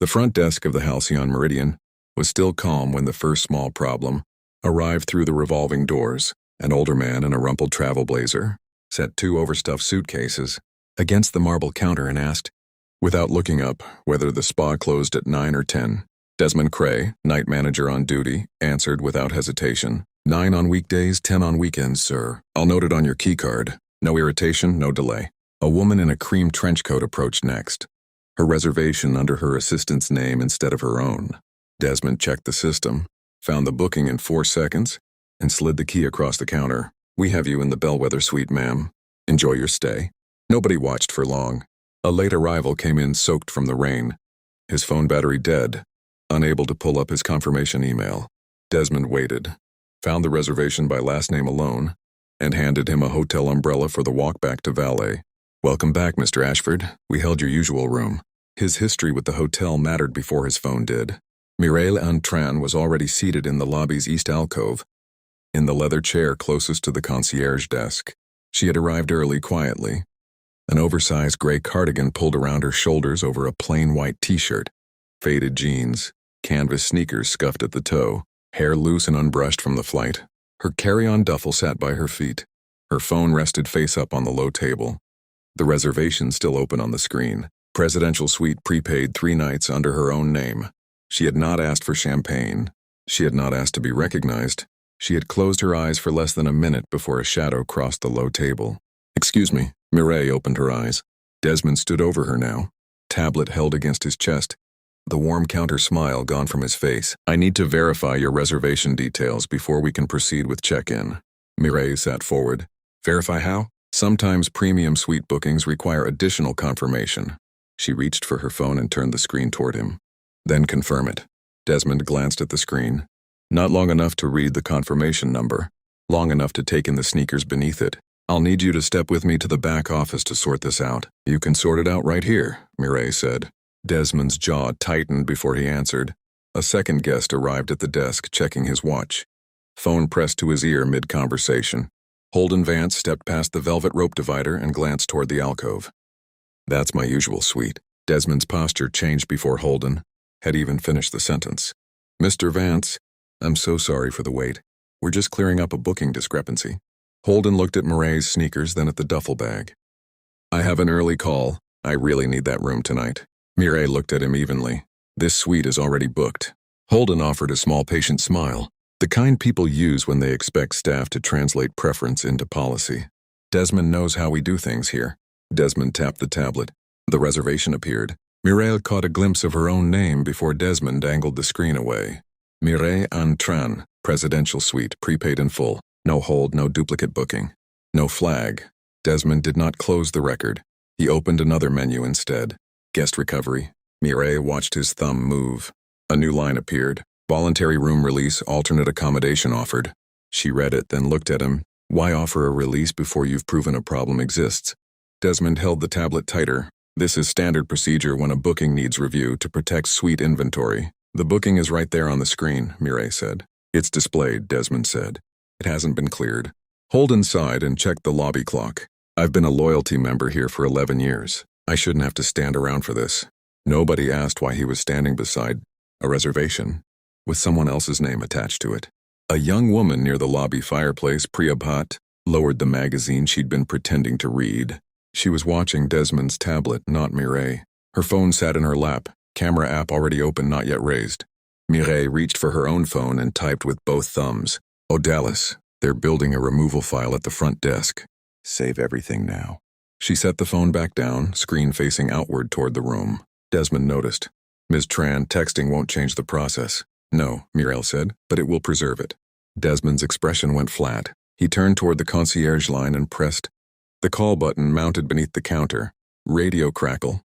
The front desk of the Halcyon Meridian was still calm when the first small problem arrived through the revolving doors. An older man in a rumpled travel blazer set two overstuffed suitcases against the marble counter and asked, without looking up, whether the spa closed at 9 or 10. Desmond Cray, night manager on duty, answered without hesitation. 9 on weekdays, 10 on weekends, sir. I'll note it on your keycard. No irritation, no delay. A woman in a cream trench coat approached next, her reservation under her assistant's name instead of her own. Desmond checked the system, found the booking in 4 seconds, and slid the key across the counter. We have you in the Bellwether suite, ma'am. Enjoy your stay. Nobody watched for long. A late arrival came in soaked from the rain, his phone battery dead, unable to pull up his confirmation email. Desmond waited, found the reservation by last name alone, and handed him a hotel umbrella for the walk back to valet. Welcome back, Mr. Ashford. We held your usual room. His history with the hotel mattered before his phone did. Mireille Antran was already seated in the lobby's east alcove, in the leather chair closest to the concierge desk. She had arrived early quietly, an oversized gray cardigan pulled around her shoulders over a plain white t-shirt, faded jeans, canvas sneakers scuffed at the toe, hair loose and unbrushed from the flight. Her carry-on duffel sat by her feet. Her phone rested face up on the low table. The reservation still open on the screen. Presidential suite prepaid 3 nights under her own name. She had not asked for champagne. She had not asked to be recognized. She had closed her eyes for less than a minute before a shadow crossed the low table. Excuse me. Mireille opened her eyes. Desmond stood over her now, tablet held against his chest, the warm counter smile gone from his face. I need to verify your reservation details before we can proceed with check-in. Mireille sat forward. Verify how? Sometimes premium suite bookings require additional confirmation. She reached for her phone and turned the screen toward him. Then confirm it. Desmond glanced at the screen. Not long enough to read the confirmation number, long enough to take in the sneakers beneath it. I'll need you to step with me to the back office to sort this out. You can sort it out right here, Mireille said. Desmond's jaw tightened before he answered. A second guest arrived at the desk, checking his watch. Phone pressed to his ear mid-conversation. Holden Vance stepped past the velvet rope divider and glanced toward the alcove. That's my usual suite. Desmond's posture changed before Holden had even finished the sentence. Mr. Vance, I'm so sorry for the wait. We're just clearing up a booking discrepancy. Holden looked at Mireille's sneakers, then at the duffel bag. I have an early call. I really need that room tonight. Mireille looked at him evenly. This suite is already booked. Holden offered a small patient smile, the kind people use when they expect staff to translate preference into policy. Desmond knows how we do things here. Desmond tapped the tablet. The reservation appeared. Mireille caught a glimpse of her own name before Desmond angled the screen away. Mireille Antran, Presidential Suite, prepaid in full. No hold, no duplicate booking. No flag. Desmond did not close the record. He opened another menu instead. Guest recovery. Mireille watched his thumb move. A new line appeared. Voluntary room release, alternate accommodation offered. She read it, then looked at him. Why offer a release before you've proven a problem exists? Desmond held the tablet tighter. This is standard procedure when a booking needs review to protect suite inventory. The booking is right there on the screen, Mireille said. It's displayed, Desmond said. It hasn't been cleared. Holden sighed and checked the lobby clock. I've been a loyalty member here for 11 years. I shouldn't have to stand around for this. Nobody asked why he was standing beside a reservation with someone else's name attached to it. A young woman near the lobby fireplace, Priya Bhatt, lowered the magazine she'd been pretending to read. She was watching Desmond's tablet, not Mireille. Her phone sat in her lap, camera app already open, not yet raised. Mireille reached for her own phone and typed with both thumbs. Oh, Dallas, they're building a removal file at the front desk. Save everything now. She set the phone back down, screen facing outward toward the room. Desmond noticed. Ms. Tran, texting won't change the process. No, Mireille said, but it will preserve it. Desmond's expression went flat. He turned toward the concierge line and pressed the call button mounted beneath the counter. Radio crackle.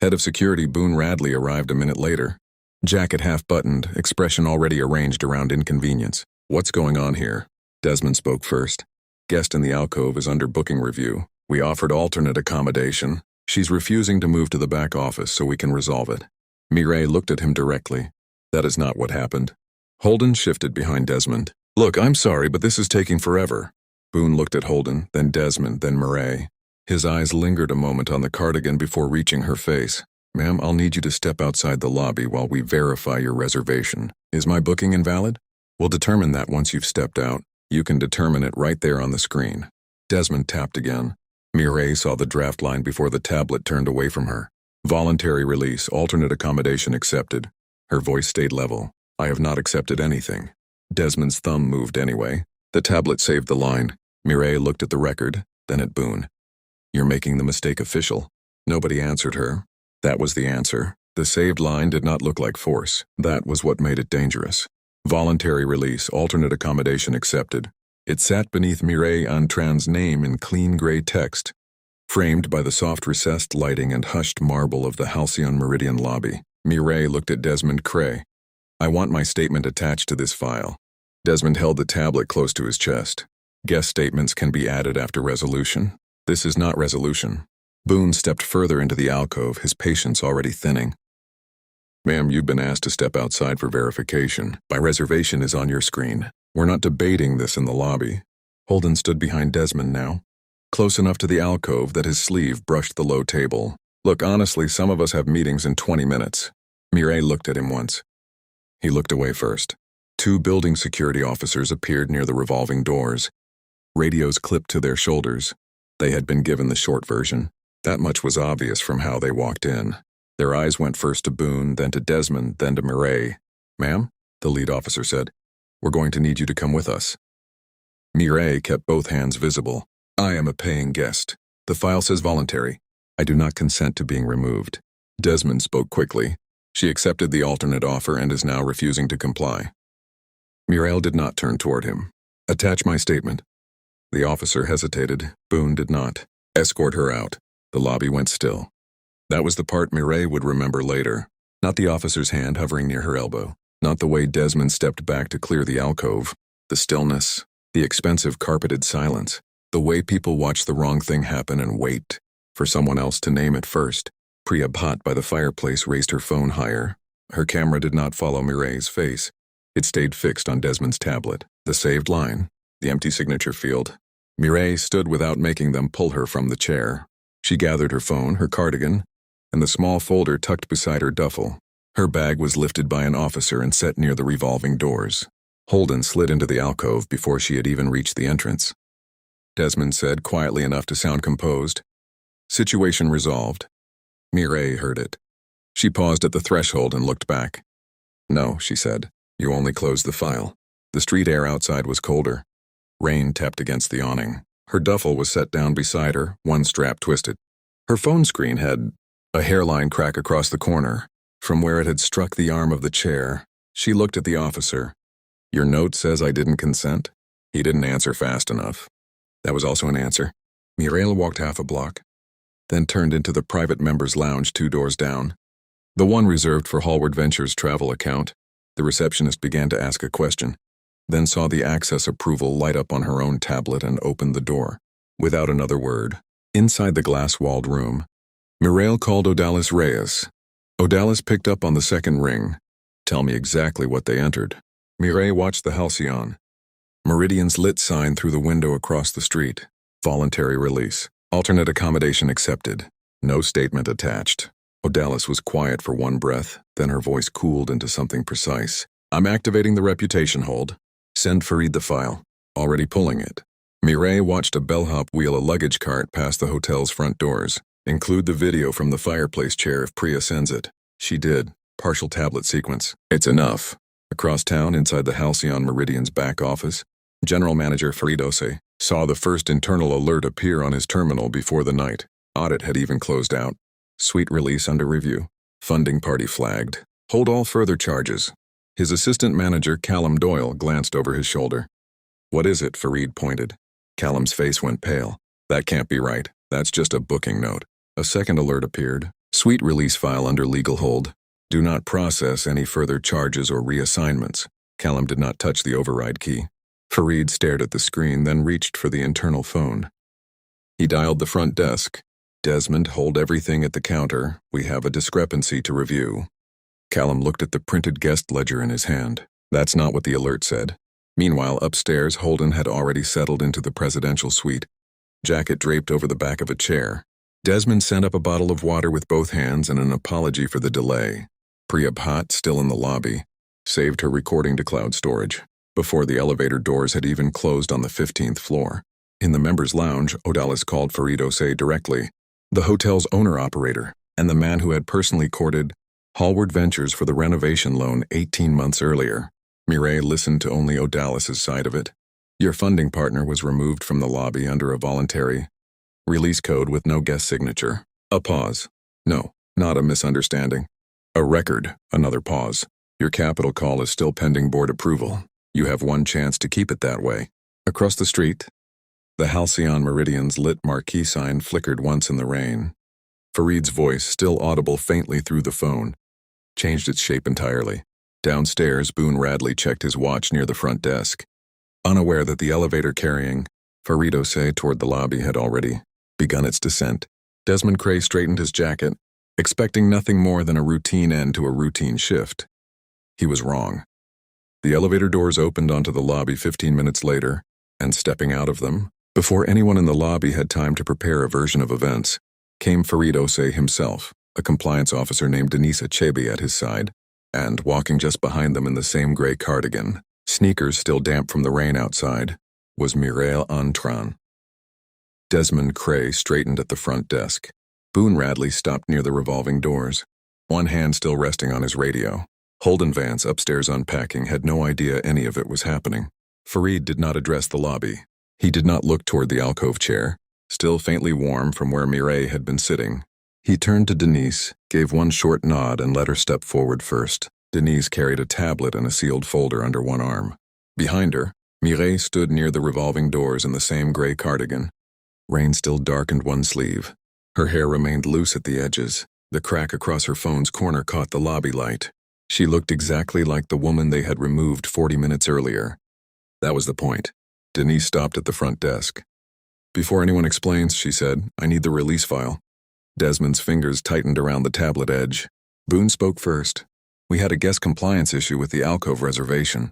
Head of security Boone Radley arrived a minute later. Jacket half buttoned, expression already arranged around inconvenience. What's going on here? Desmond spoke first. Guest in the alcove is under booking review. We offered alternate accommodation. She's refusing to move to the back office so we can resolve it. Mireille looked at him directly. That is not what happened. Holden shifted behind Desmond. Look, I'm sorry, but this is taking forever. Boone looked at Holden, then Desmond, then Mireille. His eyes lingered a moment on the cardigan before reaching her face. Ma'am, I'll need you to step outside the lobby while we verify your reservation. Is my booking invalid? We'll determine that once you've stepped out. You can determine it right there on the screen. Desmond tapped again. Mireille saw the draft line before the tablet turned away from her. Voluntary release, alternate accommodation accepted. Her voice stayed level. I have not accepted anything. Desmond's thumb moved anyway. The tablet saved the line. Mireille looked at the record, then at Boone. You're making the mistake official. Nobody answered her. That was the answer. The saved line did not look like force. That was what made it dangerous. Voluntary release, alternate accommodation accepted. It sat beneath Mireille Antran's name in clean gray text, framed by the soft recessed lighting and hushed marble of the Halcyon Meridian lobby. Mireille looked at Desmond Cray. I want my statement attached to this file. Desmond held the tablet close to his chest. Guest statements can be added after resolution. This is not resolution. Boone stepped further into the alcove, his patience already thinning. Ma'am, you've been asked to step outside for verification. My reservation is on your screen. We're not debating this in the lobby. Holden stood behind Desmond now, close enough to the alcove that his sleeve brushed the low table. Look, honestly, some of us have meetings in 20 minutes. Mireille looked at him once. He looked away first. 2 building security officers appeared near the revolving doors. Radios clipped to their shoulders. They had been given the short version. That much was obvious from how they walked in. Their eyes went first to Boone, then to Desmond, then to Mireille. Ma'am, the lead officer said, we're going to need you to come with us. Mireille kept both hands visible. I am a paying guest. The file says voluntary. I do not consent to being removed. Desmond spoke quickly. She accepted the alternate offer and is now refusing to comply. Mireille did not turn toward him. Attach my statement. The officer hesitated. Boone did not. Escort her out. The lobby went still. That was the part Mireille would remember later. Not the officer's hand hovering near her elbow. Not the way Desmond stepped back to clear the alcove. The stillness. The expensive carpeted silence. The way people watch the wrong thing happen and wait for someone else to name it first. Priya Bhatt by the fireplace raised her phone higher. Her camera did not follow Mireille's face. It stayed fixed on Desmond's tablet. The saved line. The empty signature field. Mireille stood without making them pull her from the chair. She gathered her phone, her cardigan, and the small folder tucked beside her duffel. Her bag was lifted by an officer and set near the revolving doors. Holden slid into the alcove before she had even reached the entrance. Desmond said, quietly enough to sound composed, "Situation resolved." Mireille heard it. She paused at the threshold and looked back. "No," she said. "You only closed the file." The street air outside was colder. Rain tapped against the awning. Her duffel was set down beside her, one strap twisted. Her phone screen had a hairline crack across the corner. From where it had struck the arm of the chair, she looked at the officer. "Your note says I didn't consent?" He didn't answer fast enough. That was also an answer. Mireille walked half a block, then turned into the private members' lounge 2 doors down. The one reserved for Hallward Ventures' travel account. The receptionist began to ask a question, then saw the access approval light up on her own tablet and opened the door. Without another word, inside the glass-walled room, Mireille called Odalis Reyes. Odalis picked up on the second ring. "Tell me exactly what they entered." Mireille watched the Halcyon Meridian's lit sign through the window across the street. Voluntary release. Alternate accommodation accepted. No statement attached. Odalis was quiet for one breath, then her voice cooled into something precise. "I'm activating the reputation hold. Send Farid the file." Already pulling it. Mireille watched a bellhop wheel a luggage cart past the hotel's front doors. "Include the video from the fireplace chair if Priya sends it." She did. Partial tablet sequence. "It's enough." Across town, inside the Halcyon Meridian's back office, General Manager Farid Ose saw the first internal alert appear on his terminal before the night. Audit had even closed out. Suite release under review. Funding party flagged. Hold all further charges. His assistant manager, Callum Doyle, glanced over his shoulder. "What is it?" Farid pointed. Callum's face went pale. "That can't be right. That's just a booking note." A second alert appeared. Suite release file under legal hold. Do not process any further charges or reassignments. Callum did not touch the override key. Farid stared at the screen, then reached for the internal phone. He dialed the front desk. "Desmond, hold everything at the counter. We have a discrepancy to review." Callum looked at the printed guest ledger in his hand. That's not what the alert said. Meanwhile, upstairs, Holden had already settled into the presidential suite. Jacket draped over the back of a chair. Desmond sent up a bottle of water with both hands and an apology for the delay. Priya Bhatt, still in the lobby, saved her recording to cloud storage, before the elevator doors had even closed on the 15th floor. In the members' lounge, Odalis called Farid Osei directly, the hotel's owner-operator, and the man who had personally courted Hallward Ventures for the renovation loan 18 months earlier. Mireille listened to only Odalis's side of it. Your funding partner was removed from the lobby under a voluntary release code with no guest signature. A pause. No, not a misunderstanding. A record. Another pause. Your capital call is still pending board approval. You have one chance to keep it that way. Across the street, the Halcyon Meridian's lit marquee sign flickered once in the rain. Farid's voice, still audible faintly through the phone, changed its shape entirely. Downstairs, Boone Radley checked his watch near the front desk, unaware that the elevator carrying Farid Osei toward the lobby had already begun its descent. Desmond Cray straightened his jacket, expecting nothing more than a routine end to a routine shift. He was wrong. The elevator doors opened onto the lobby 15 minutes later, and stepping out of them, before anyone in the lobby had time to prepare a version of events, came Farid Osei himself, a compliance officer named Denise Achebe at his side, and, walking just behind them in the same gray cardigan, sneakers still damp from the rain outside, was Mireille Antran. Desmond Cray straightened at the front desk. Boone Radley stopped near the revolving doors, one hand still resting on his radio. Holden Vance, upstairs unpacking, had no idea any of it was happening. Farid did not address the lobby. He did not look toward the alcove chair, still faintly warm from where Mireille had been sitting. He turned to Denise, gave one short nod, and let her step forward first. Denise carried a tablet and a sealed folder under one arm. Behind her, Mireille stood near the revolving doors in the same gray cardigan. Rain still darkened one sleeve. Her hair remained loose at the edges. The crack across her phone's corner caught the lobby light. She looked exactly like the woman they had removed 40 minutes earlier. That was the point. Denise stopped at the front desk. Before anyone explains, she said, I need the release file. Desmond's fingers tightened around the tablet edge. Boone spoke first. We had a guest compliance issue with the alcove reservation.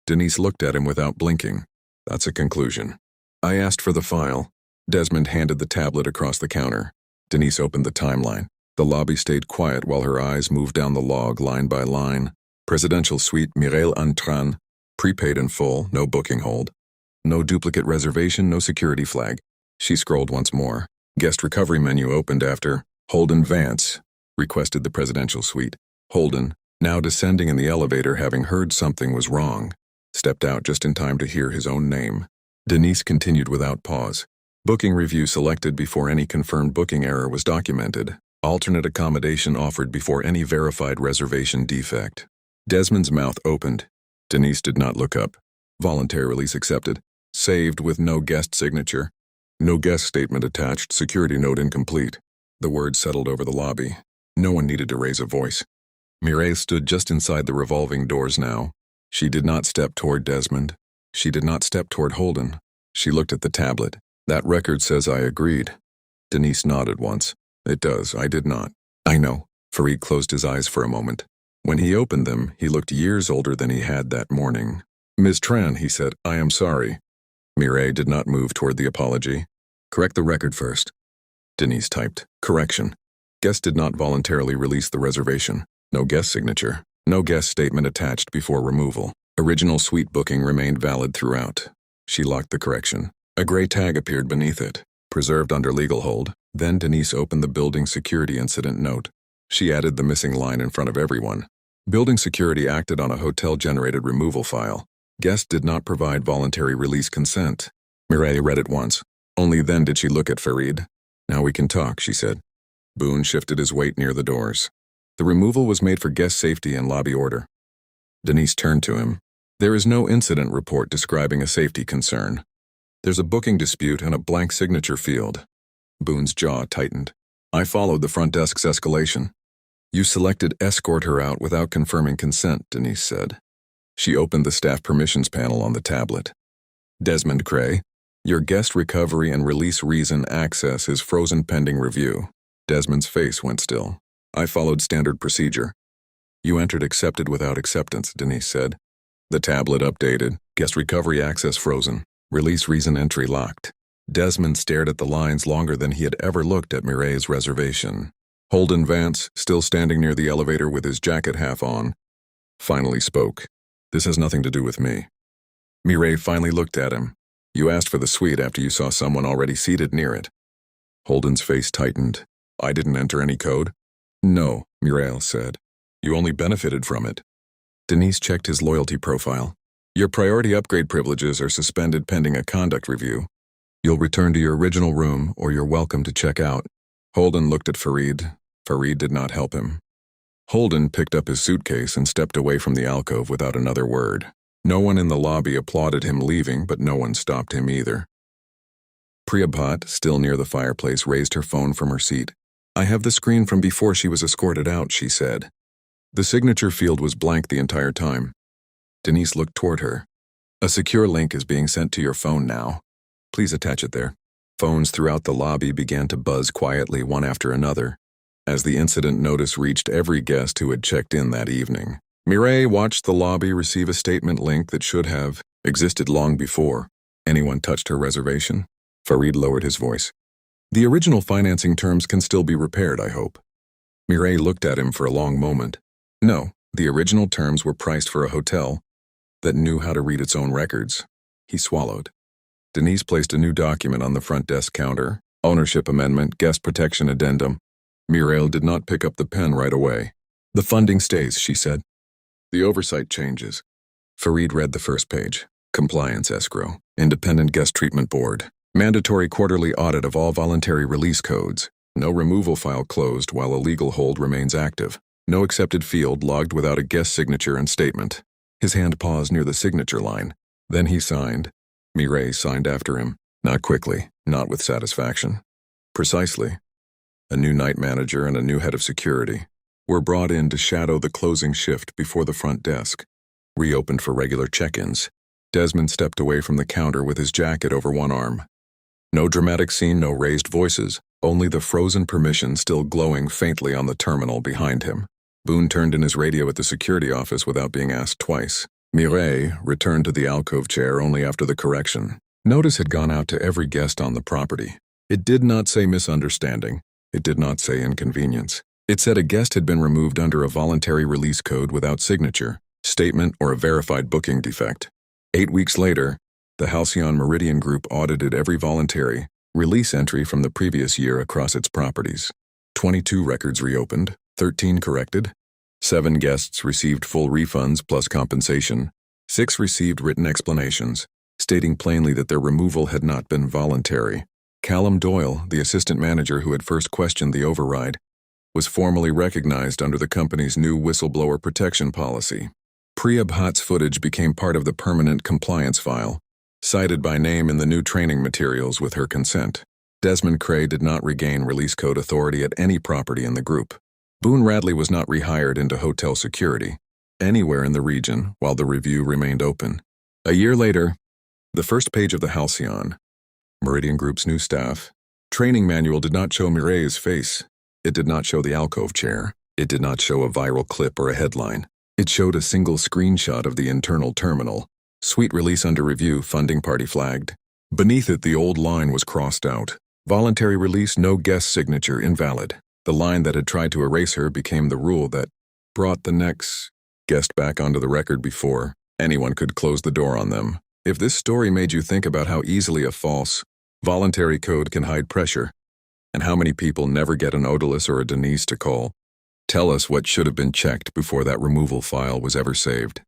Denise looked at him without blinking. That's a conclusion. I asked for the file. Desmond handed the tablet across the counter. Denise opened the timeline. The lobby stayed quiet while her eyes moved down the log line by line. Presidential suite Mireille Antran, prepaid in full, no booking hold. No duplicate reservation, no security flag. She scrolled once more. Guest recovery menu opened after Holden Vance requested the presidential suite. Holden, now descending in the elevator having heard something was wrong, stepped out just in time to hear his own name. Denise continued without pause. Booking review selected before any confirmed booking error was documented. Alternate accommodation offered before any verified reservation defect. Desmond's mouth opened. Denise did not look up. Voluntary release accepted. Saved with no guest signature. No guest statement attached, security note incomplete. The words settled over the lobby. No one needed to raise a voice. Mireille stood just inside the revolving doors now. She did not step toward Desmond. She did not step toward Holden. She looked at the tablet. That record says I agreed. Denise nodded once. It does, I did not. I know. Farid closed his eyes for a moment. When he opened them, he looked years older than he had that morning. Ms. Tran, he said, I am sorry. Mireille did not move toward the apology. Correct the record first. Denise typed. Correction. Guest did not voluntarily release the reservation. No guest signature. No guest statement attached before removal. Original suite booking remained valid throughout. She locked the correction. A gray tag appeared beneath it. Preserved under legal hold. Then Denise opened the building security incident note. She added the missing line in front of everyone. Building security acted on a hotel-generated removal file. Guest did not provide voluntary release consent. Mireille read it once. Only then did she look at Farid. Now we can talk, she said. Boone shifted his weight near the doors. The removal was made for guest safety and lobby order. Denise turned to him. There is no incident report describing a safety concern. There's a booking dispute and a blank signature field. Boone's jaw tightened. I followed the front desk's escalation. You selected escort her out without confirming consent, Denise said. She opened the staff permissions panel on the tablet. Desmond Cray, your guest recovery and release reason access is frozen pending review. Desmond's face went still. I followed standard procedure. You entered accepted without acceptance, Denise said. The tablet updated. Guest recovery access frozen. Release reason entry locked. Desmond stared at the lines longer than he had ever looked at Mireille's reservation. Holden Vance, still standing near the elevator with his jacket half on, finally spoke. "This has nothing to do with me." Mireille finally looked at him. "You asked for the suite after you saw someone already seated near it." Holden's face tightened. "I didn't enter any code." "No," Mireille said. "You only benefited from it." Denise checked his loyalty profile. "Your priority upgrade privileges are suspended pending a conduct review. You'll return to your original room, or you're welcome to check out." Holden looked at Farid. Farid did not help him. Holden picked up his suitcase and stepped away from the alcove without another word. No one in the lobby applauded him leaving, but no one stopped him either. Priyabhat, still near the fireplace, raised her phone from her seat. "I have the screen from before she was escorted out," she said. The signature field was blank the entire time. Denise looked toward her. "A secure link is being sent to your phone now. Please attach it there." Phones throughout the lobby began to buzz quietly one after another, as the incident notice reached every guest who had checked in that evening. Mireille watched the lobby receive a statement link that should have existed long before anyone touched her reservation. Farid lowered his voice. "The original financing terms can still be repaired, I hope." Mireille looked at him for a long moment. "No, the original terms were priced for a hotel that knew how to read its own records." He swallowed. Denise placed a new document on the front desk counter. Ownership Amendment, Guest Protection Addendum. Mireille did not pick up the pen right away. "The funding stays," she said. "The oversight changes." Farid read the first page. Compliance Escrow. Independent Guest Treatment Board. Mandatory quarterly audit of all voluntary release codes. No removal file closed while a legal hold remains active. No accepted field logged without a guest signature and statement. His hand paused near the signature line. Then he signed. Mireille signed after him. Not quickly, not with satisfaction. Precisely. A new night manager and a new head of security were brought in to shadow the closing shift before the front desk. Reopened for regular check-ins. Desmond stepped away from the counter with his jacket over one arm. No dramatic scene, no raised voices, only the frozen permission still glowing faintly on the terminal behind him. Boone turned in his radio at the security office without being asked twice. Mireille returned to the alcove chair only after the correction. Notice had gone out to every guest on the property. It did not say misunderstanding. It did not say inconvenience. It said a guest had been removed under a voluntary release code without signature, statement, or a verified booking defect. 8 weeks later, the Halcyon Meridian Group audited every voluntary release entry from the previous year across its properties. 22 records reopened, 13 corrected. 7 guests received full refunds plus compensation. 6 received written explanations, stating plainly that their removal had not been voluntary. Callum Doyle, the assistant manager who had first questioned the override, was formally recognized under the company's new whistleblower protection policy. Priyabhat's footage became part of the permanent compliance file, cited by name in the new training materials with her consent. Desmond Cray did not regain release code authority at any property in the group. Boone Radley was not rehired into hotel security anywhere in the region while the review remained open. A year later, the first page of the Halcyon, Meridian Group's new staff, training manual did not show Mireille's face. It did not show the alcove chair. It did not show a viral clip or a headline. It showed a single screenshot of the internal terminal. Suite release under review, funding party flagged. Beneath it, the old line was crossed out. Voluntary release, no guest signature, invalid. The line that had tried to erase her became the rule that brought the next guest back onto the record before anyone could close the door on them. If this story made you think about how easily a false, voluntary code can hide pressure, and how many people never get an Odalus or a Denise to call, tell us what should have been checked before that removal file was ever saved.